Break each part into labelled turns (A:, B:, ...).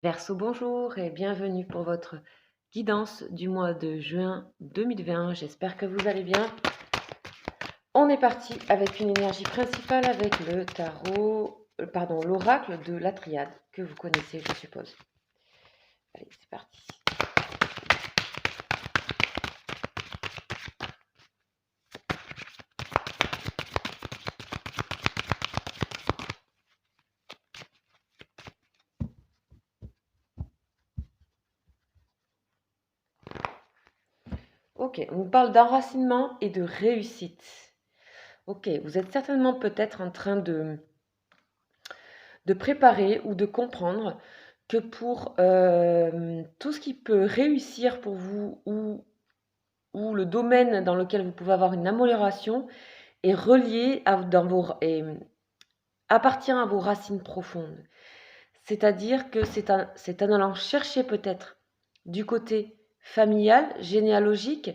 A: Verseau, bonjour et bienvenue pour votre guidance du mois de juin 2020. J'espère que vous allez bien. On est parti avec une énergie principale avec le tarot, l'oracle de la triade que vous connaissez, je suppose. Allez, c'est parti. Ok, on vous parle d'enracinement et de réussite. Ok, vous êtes certainement peut-être en train de préparer ou de comprendre que pour tout ce qui peut réussir pour vous ou le domaine dans lequel vous pouvez avoir une amélioration est relié et appartient à vos racines profondes. C'est-à-dire que c'est en allant chercher peut-être du côté familial, généalogique,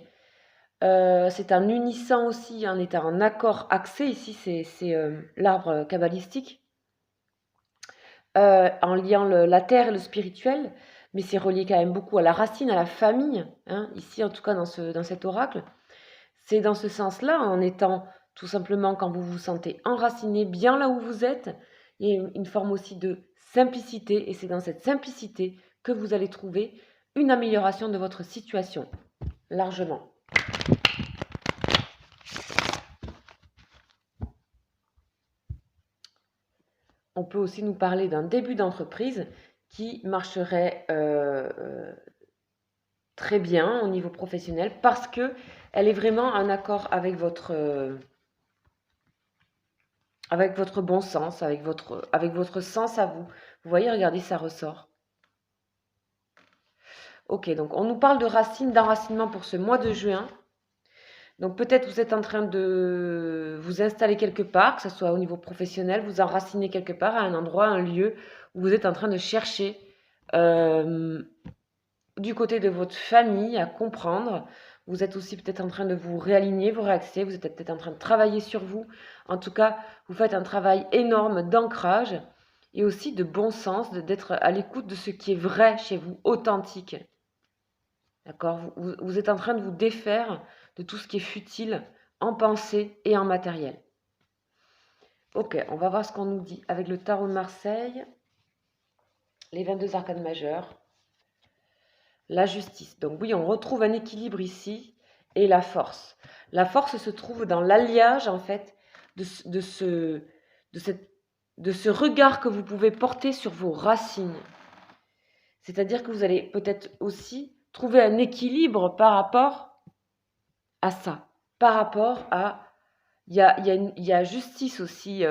A: c'est en unissant aussi, en étant en accord axé, ici c'est l'arbre kabbalistique, en liant la terre et le spirituel, mais c'est relié quand même beaucoup à la racine, à la famille, hein, ici en tout cas dans cet oracle. C'est dans ce sens-là, en étant tout simplement quand vous vous sentez enraciné bien là où vous êtes, il y a une forme aussi de simplicité, et c'est dans cette simplicité que vous allez trouver une amélioration de votre situation, largement. On peut aussi nous parler d'un début d'entreprise qui marcherait très bien au niveau professionnel parce que elle est vraiment en accord avec votre bon sens, avec votre sens à vous. Vous voyez, regardez, ça ressort. Ok, donc on nous parle de racines, d'enracinement pour ce mois de juin. Donc peut-être vous êtes en train de vous installer quelque part, que ce soit au niveau professionnel, vous enracinez quelque part à un endroit, un lieu où vous êtes en train de chercher du côté de votre famille à comprendre. Vous êtes aussi peut-être en train de vous réaligner, vous réaxer, vous êtes peut-être en train de travailler sur vous. En tout cas, vous faites un travail énorme d'ancrage et aussi de bon sens, d'être à l'écoute de ce qui est vrai chez vous, authentique. D'accord, vous êtes en train de vous défaire de tout ce qui est futile en pensée et en matériel. Ok, on va voir ce qu'on nous dit avec le tarot de Marseille, les 22 arcanes majeures, la justice. Donc oui, on retrouve un équilibre ici et la force. La force se trouve dans l'alliage en fait de ce regard que vous pouvez porter sur vos racines. C'est-à-dire que vous allez peut-être aussi trouver un équilibre par rapport à ça, par rapport à... Il y a justice aussi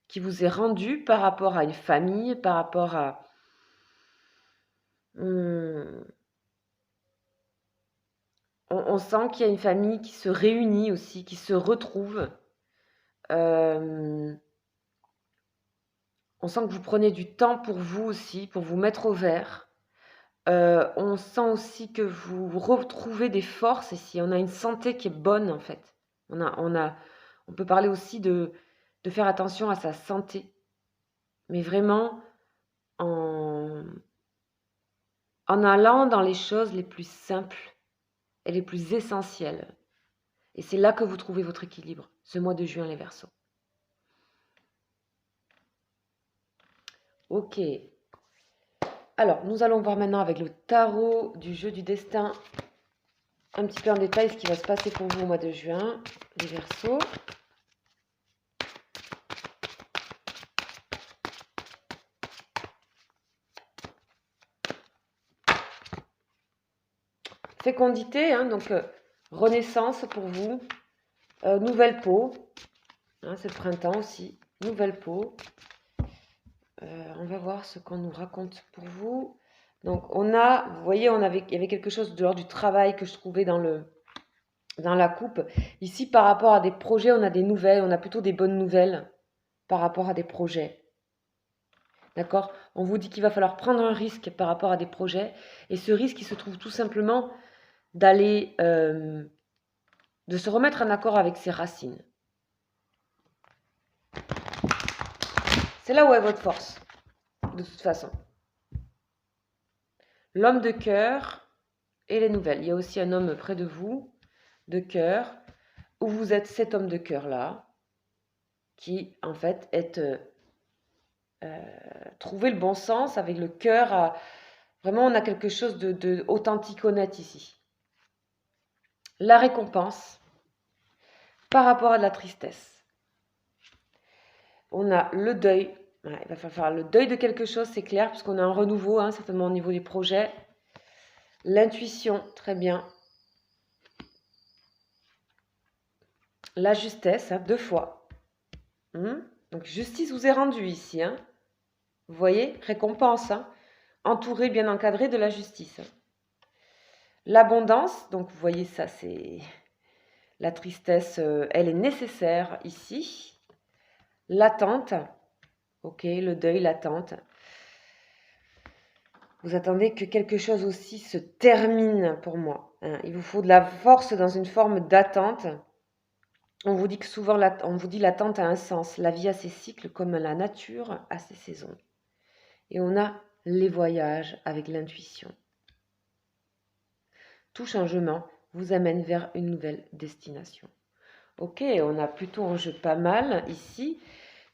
A: qui vous est rendue par rapport à une famille, par rapport à... on sent qu'il y a une famille qui se réunit aussi, qui se retrouve. On sent que vous prenez du temps pour vous aussi, pour vous mettre au vert. On sent aussi que vous retrouvez des forces ici. On a une santé qui est bonne en fait. On peut parler aussi de faire attention à sa santé. Mais vraiment en allant dans les choses les plus simples et les plus essentielles. Et c'est là que vous trouvez votre équilibre, ce mois de juin, les Verseaux. Ok. Alors, nous allons voir maintenant avec le tarot du jeu du destin un petit peu en détail ce qui va se passer pour vous au mois de juin, les Verseaux. Fécondité, hein, donc renaissance pour vous, nouvelle peau, hein, c'est le printemps aussi, nouvelle peau. On va voir ce qu'on nous raconte pour vous. Donc vous voyez, il y avait quelque chose de l'ordre du travail que je trouvais dans la coupe. Ici, par rapport à des projets, on a des nouvelles, on a plutôt des bonnes nouvelles par rapport à des projets. D'accord? On vous dit qu'il va falloir prendre un risque par rapport à des projets. Et ce risque, il se trouve tout simplement de se remettre en accord avec ses racines. C'est là où est votre force, de toute façon. L'homme de cœur et les nouvelles. Il y a aussi un homme près de vous, de cœur, où vous êtes cet homme de cœur-là, qui en fait est trouver le bon sens avec le cœur. Vraiment, on a quelque chose de authentique, honnête ici. La récompense par rapport à de la tristesse. On a le deuil. Ouais, il va falloir faire le deuil de quelque chose, c'est clair, puisqu'on a un renouveau, hein, certainement au niveau des projets. L'intuition, très bien. La justesse, hein, 2 fois. Donc, justice vous est rendue ici. Hein. Vous voyez, récompense. Hein. Entouré, bien encadré de la justice. L'abondance, donc vous voyez ça, c'est... La tristesse, elle est nécessaire ici. L'attente, ok, le deuil, l'attente. Vous attendez que quelque chose aussi se termine pour moi. Hein. Il vous faut de la force dans une forme d'attente. On vous dit que souvent, on vous dit l'attente a un sens. La vie a ses cycles comme la nature a ses saisons. Et on a les voyages avec l'intuition. Tout changement vous amène vers une nouvelle destination. Ok, on a plutôt un jeu pas mal ici.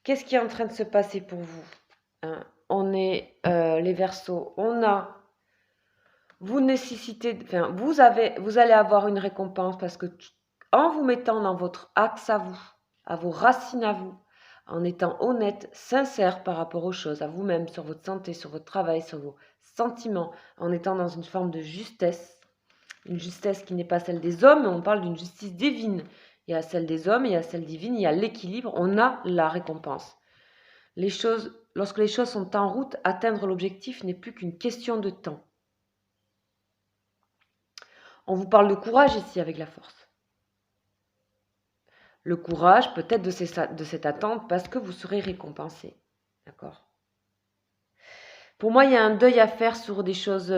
A: Qu'est-ce qui est en train de se passer pour vous? Hein, on est les Verseaux. On a vous nécessitez, enfin, vous allez avoir une récompense parce que en vous mettant dans votre axe à vous, à vos racines à vous, en étant honnête, sincère par rapport aux choses, à vous-même, sur votre santé, sur votre travail, sur vos sentiments, en étant dans une forme de justesse, une justesse qui n'est pas celle des hommes, mais on parle d'une justice divine. Il y a celle des hommes, il y a celle divine, il y a l'équilibre, on a la récompense. Lorsque les choses sont en route, atteindre l'objectif n'est plus qu'une question de temps. On vous parle de courage ici avec la force. Le courage peut-être de cette attente parce que vous serez récompensé. D'accord? Pour moi, il y a un deuil à faire sur des choses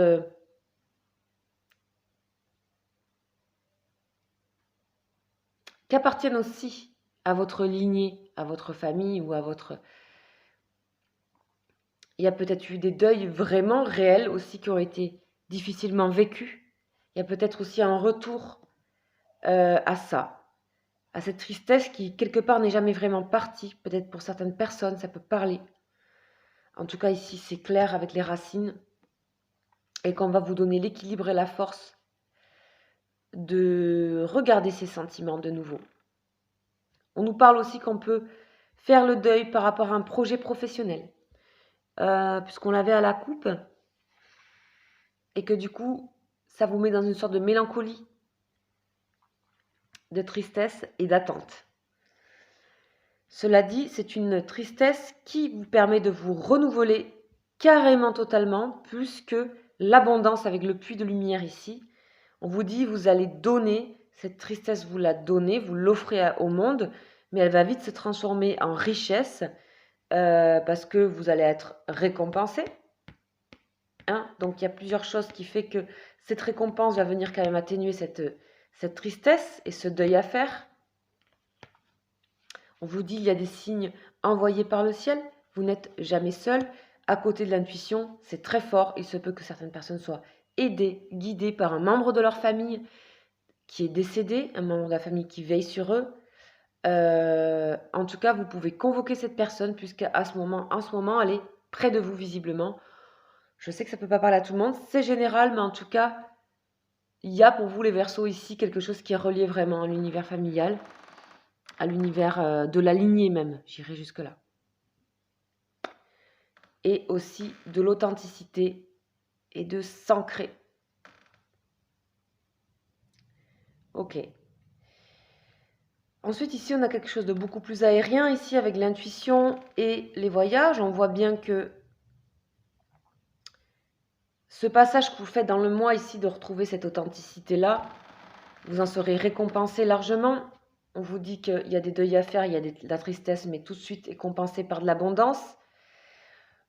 A: qui appartiennent aussi à votre lignée, à votre famille ou à votre... Il y a peut-être eu des deuils vraiment réels aussi qui ont été difficilement vécus. Il y a peut-être aussi un retour à ça, à cette tristesse qui, quelque part, n'est jamais vraiment partie. Peut-être pour certaines personnes, ça peut parler. En tout cas, ici, c'est clair avec les racines. Et qu'on va vous donner l'équilibre et la force de regarder ces sentiments de nouveau. On nous parle aussi qu'on peut faire le deuil par rapport à un projet professionnel. Puisqu'on l'avait à la coupe. Et que du coup, ça vous met dans une sorte de mélancolie, de tristesse et d'attente. Cela dit, c'est une tristesse qui vous permet de vous renouveler carrément totalement, plus que l'abondance avec le puits de lumière ici. On vous dit, vous allez donner, cette tristesse, vous la donnez, vous l'offrez au monde, mais elle va vite se transformer en richesse parce que vous allez être récompensé. Hein, donc il y a plusieurs choses qui font que cette récompense va venir quand même atténuer cette tristesse et ce deuil à faire. On vous dit, il y a des signes envoyés par le ciel, vous n'êtes jamais seul. À côté de l'intuition, c'est très fort. Il se peut que certaines personnes soient aidées, guidées par un membre de leur famille qui est décédé, un membre de la famille qui veille sur eux. En tout cas, vous pouvez convoquer cette personne puisqu'en ce moment, elle est près de vous visiblement. Je sais que ça ne peut pas parler à tout le monde, c'est général, mais en tout cas, il y a pour vous les Verseaux ici quelque chose qui est relié vraiment à l'univers familial, à l'univers de la lignée même, j'irai jusque-là. Et aussi de l'authenticité et de s'ancrer. Ok. Ensuite, ici, on a quelque chose de beaucoup plus aérien, ici, avec l'intuition et les voyages. On voit bien que ce passage que vous faites dans le mois ici, de retrouver cette authenticité-là, vous en serez récompensé largement. On vous dit qu'il y a des deuils à faire, il y a de la tristesse, mais tout de suite est compensé par de l'abondance.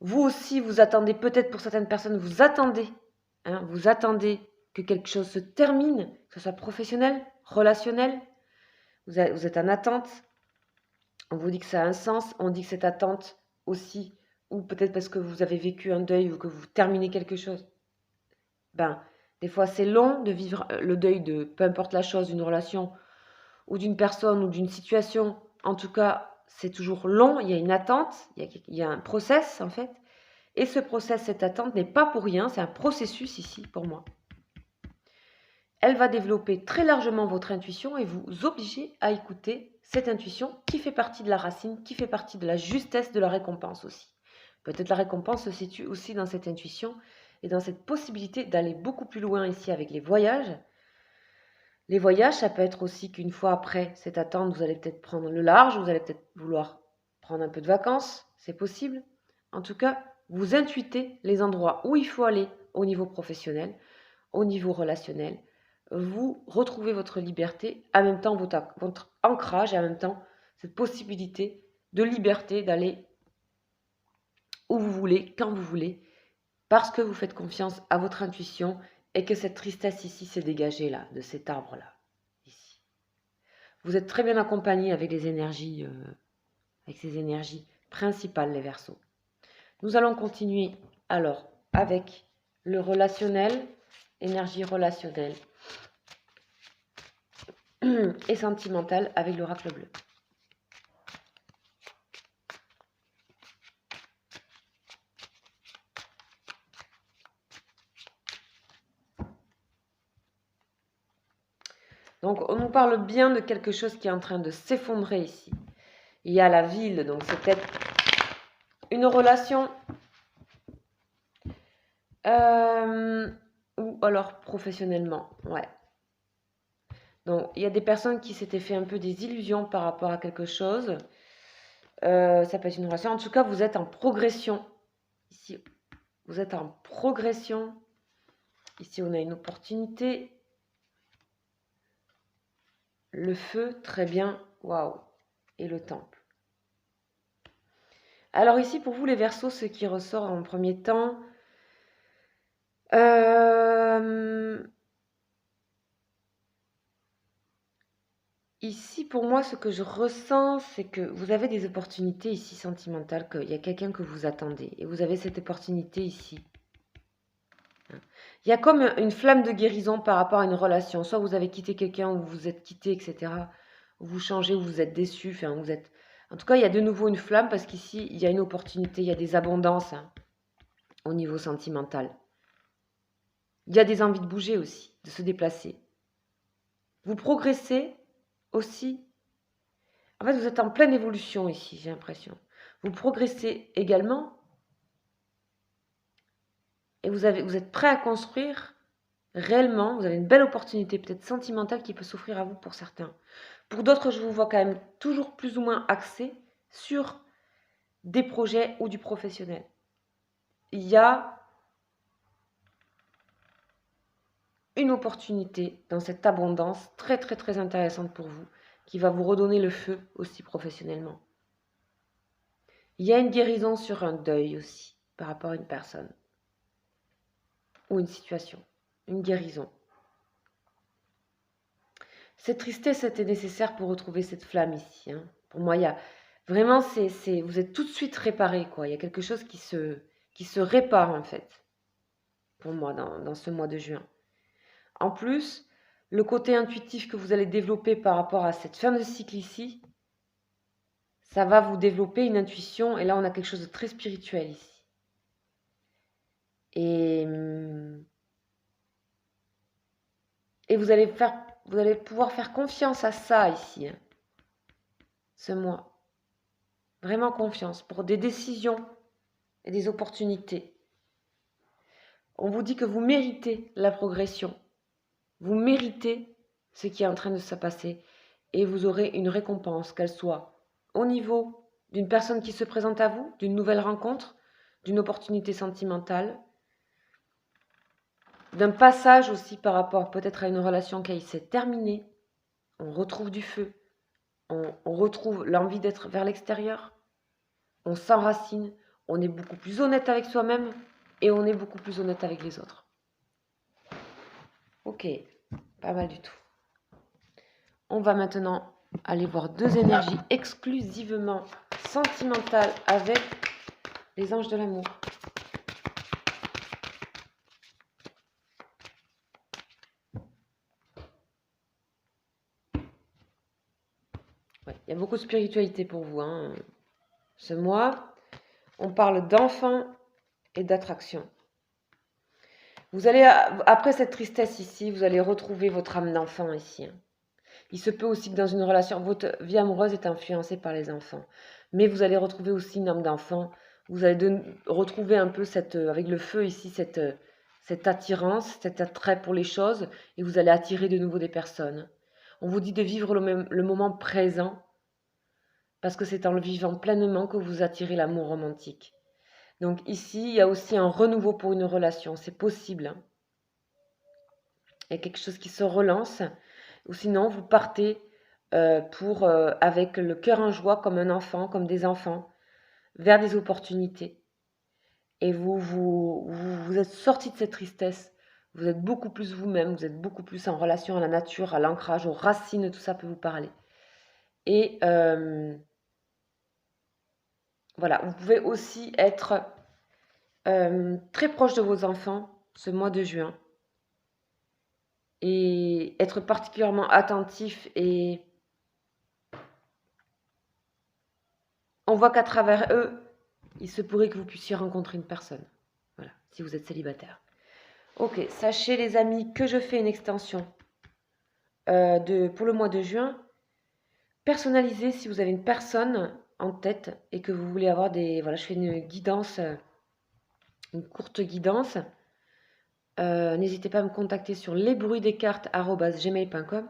A: Vous aussi, vous attendez, peut-être pour certaines personnes, vous attendez que quelque chose se termine, que ce soit professionnel, relationnel. Vous êtes en attente. On vous dit que ça a un sens. On dit que cette attente aussi, ou peut-être parce que vous avez vécu un deuil ou que vous terminez quelque chose, Ben, des fois, c'est long de vivre le deuil de peu importe la chose, d'une relation ou d'une personne ou d'une situation. En tout cas, c'est toujours long, il y a une attente, il y a un process en fait. Et ce process, cette attente n'est pas pour rien, c'est un processus ici pour moi. Elle va développer très largement votre intuition et vous obliger à écouter cette intuition qui fait partie de la racine, qui fait partie de la justesse de la récompense aussi. Peut-être la récompense se situe aussi dans cette intuition et dans cette possibilité d'aller beaucoup plus loin ici avec les voyages. Les voyages, ça peut être aussi qu'une fois après cette attente, vous allez peut-être prendre le large, vous allez peut-être vouloir prendre un peu de vacances, c'est possible. En tout cas, vous intuitez les endroits où il faut aller au niveau professionnel, au niveau relationnel. Vous retrouvez votre liberté, en même temps votre ancrage et en même temps cette possibilité de liberté d'aller où vous voulez, quand vous voulez, parce que vous faites confiance à votre intuition et que cette tristesse ici s'est dégagée là, de cet arbre-là, ici. Vous êtes très bien accompagné avec les énergies, avec ces énergies principales, les Verseaux. Nous allons continuer alors avec le relationnel, énergie relationnelle et sentimentale avec l'oracle bleu. Donc, on nous parle bien de quelque chose qui est en train de s'effondrer ici. Il y a la ville, donc c'est peut-être une relation ou alors professionnellement, ouais. Donc, il y a des personnes qui s'étaient fait un peu des illusions par rapport à quelque chose. Ça peut être une relation. En tout cas, vous êtes en progression. Ici, vous êtes en progression. Ici, on a une opportunité. Le feu, très bien. Waouh. Et le temple. Alors ici, pour vous, les Verseaux, ce qui ressort en premier temps, ici, pour moi, ce que je ressens, c'est que vous avez des opportunités ici sentimentales, qu'il y a quelqu'un que vous attendez, et vous avez cette opportunité ici. Il y a comme une flamme de guérison par rapport à une relation. Soit vous avez quitté quelqu'un, ou vous vous êtes quitté, etc. Ou vous changez, ou vous êtes déçu. Enfin, vous êtes... En tout cas, il y a de nouveau une flamme parce qu'ici, il y a une opportunité, il y a des abondances au niveau sentimental. Il y a des envies de bouger aussi, de se déplacer. Vous progressez aussi. En fait, vous êtes en pleine évolution ici, j'ai l'impression. Vous progressez également et vous êtes prêt à construire réellement. Vous avez une belle opportunité, peut-être sentimentale, qui peut s'offrir à vous pour certains. Pour d'autres, je vous vois quand même toujours plus ou moins axé sur des projets ou du professionnel. Il y a une opportunité dans cette abondance très très très intéressante pour vous, qui va vous redonner le feu aussi professionnellement. Il y a une guérison sur un deuil aussi par rapport à une personne ou une situation, une guérison. Cette tristesse était nécessaire pour retrouver cette flamme ici. Hein. Pour moi, il y a vraiment, vous êtes tout de suite réparé, quoi. Il y a quelque chose qui se répare en fait, pour moi, dans ce mois de juin. En plus, le côté intuitif que vous allez développer par rapport à cette fin de cycle ici, ça va vous développer une intuition, et là on a quelque chose de très spirituel ici. Et vous allez pouvoir faire confiance à ça ici, hein, ce mois. Vraiment confiance pour des décisions et des opportunités. On vous dit que vous méritez la progression. Vous méritez ce qui est en train de se passer et vous aurez une récompense, qu'elle soit au niveau d'une personne qui se présente à vous, d'une nouvelle rencontre, d'une opportunité sentimentale, d'un passage aussi par rapport peut-être à une relation qui s'est terminée. On retrouve du feu, on retrouve l'envie d'être vers l'extérieur, on s'enracine, on est beaucoup plus honnête avec soi-même et on est beaucoup plus honnête avec les autres. Ok, pas mal du tout. On va maintenant aller voir deux énergies exclusivement sentimentales avec les anges de l'amour. Ouais, il y a beaucoup de spiritualité pour vous, hein, ce mois. On parle d'enfants et d'attraction. Vous allez, après cette tristesse ici, vous allez retrouver votre âme d'enfant ici, hein. Il se peut aussi que dans une relation, votre vie amoureuse est influencée par les enfants. Mais vous allez retrouver aussi une âme d'enfant. Vous allez retrouver un peu cette, avec le feu ici, cette attirance, cet attrait pour les choses. Et vous allez attirer de nouveau des personnes. On vous dit de vivre le moment présent. Parce que c'est en le vivant pleinement que vous attirez l'amour romantique. Donc ici, il y a aussi un renouveau pour une relation. C'est possible, hein. Il y a quelque chose qui se relance. Ou sinon, vous partez avec le cœur en joie, comme un enfant, comme des enfants, vers des opportunités. Et vous êtes sorti de cette tristesse. Vous êtes beaucoup plus vous-même, vous êtes beaucoup plus en relation à la nature, à l'ancrage, aux racines, tout ça peut vous parler. Et voilà, vous pouvez aussi être très proche de vos enfants ce mois de juin. Et être particulièrement attentif et on voit qu'à travers eux, il se pourrait que vous puissiez rencontrer une personne. Voilà, si vous êtes célibataire. Ok, sachez les amis que je fais une extension pour le mois de juin. Personnalisée si vous avez une personne en tête et que vous voulez avoir des... Voilà, je fais une guidance, une courte guidance. N'hésitez pas à me contacter sur lesbruitsdescartes@gmail.com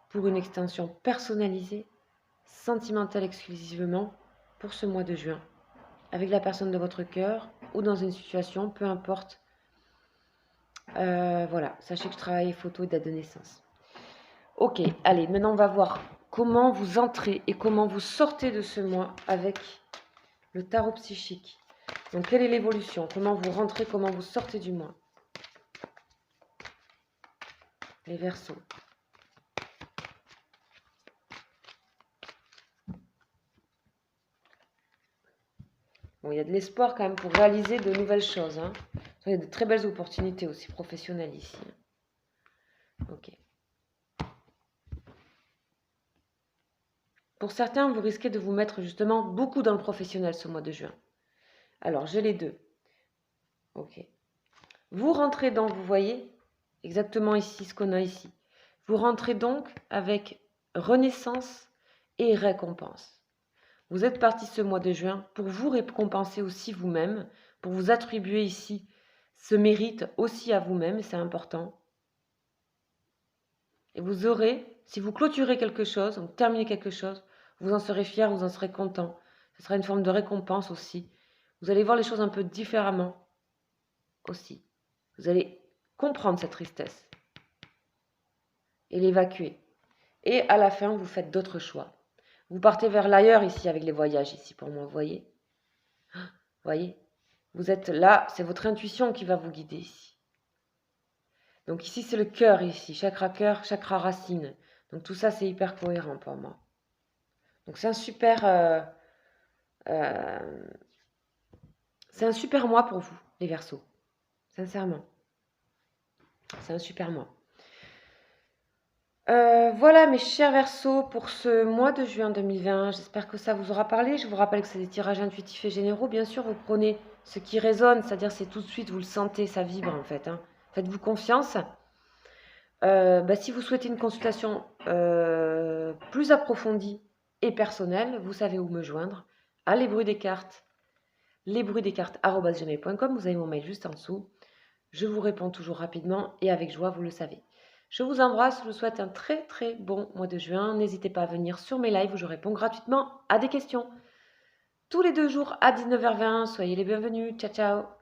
A: pour une extension personnalisée, sentimentale exclusivement pour ce mois de juin, avec la personne de votre cœur ou dans une situation, peu importe. Voilà, sachez que je travaille photo et date de naissance. Ok, allez, maintenant on va voir comment vous entrez et comment vous sortez de ce mois avec le tarot psychique. Donc quelle est l'évolution? Comment vous rentrez, comment vous sortez du mois? Les Verseaux. Bon, il y a de l'espoir quand même pour réaliser de nouvelles choses, hein. Il y a de très belles opportunités aussi professionnelles ici. Ok. Pour certains, vous risquez de vous mettre justement beaucoup dans le professionnel ce mois de juin. Alors, j'ai les deux. Ok. Vous rentrez donc, vous voyez, exactement ici, ce qu'on a ici. Vous rentrez donc avec renaissance et récompense. Vous êtes parti ce mois de juin pour vous récompenser aussi vous-même, pour vous attribuer ici ce mérite aussi à vous-même, c'est important. Et vous aurez, si vous clôturez quelque chose, donc terminez quelque chose, vous en serez fier, vous en serez content. Ce sera une forme de récompense aussi. Vous allez voir les choses un peu différemment aussi. Vous allez comprendre cette tristesse et l'évacuer. Et à la fin, vous faites d'autres choix. Vous partez vers l'ailleurs ici avec les voyages ici pour moi, vous voyez? Voyez? Vous êtes là, c'est votre intuition qui va vous guider ici. Donc ici, c'est le cœur ici, chakra cœur, chakra racine. Donc tout ça, c'est hyper cohérent pour moi. Donc c'est un super mois pour vous, les Verseaux. Sincèrement. C'est un super mois. Voilà mes chers Verseaux pour ce mois de juin 2020. J'espère que ça vous aura parlé. Je vous rappelle que c'est des tirages intuitifs et généraux. Bien sûr, vous prenez ce qui résonne, c'est-à-dire c'est tout de suite, vous le sentez, ça vibre en fait, hein. Faites-vous confiance. Si vous souhaitez une consultation plus approfondie et personnelle, vous savez où me joindre. À lesbruitsdescartes@gmail.com. Vous avez mon mail juste en dessous. Je vous réponds toujours rapidement et avec joie, vous le savez. Je vous embrasse, je vous souhaite un très très bon mois de juin. N'hésitez pas à venir sur mes lives où je réponds gratuitement à des questions. Tous les 2 jours à 19h20, soyez les bienvenus. Ciao ciao.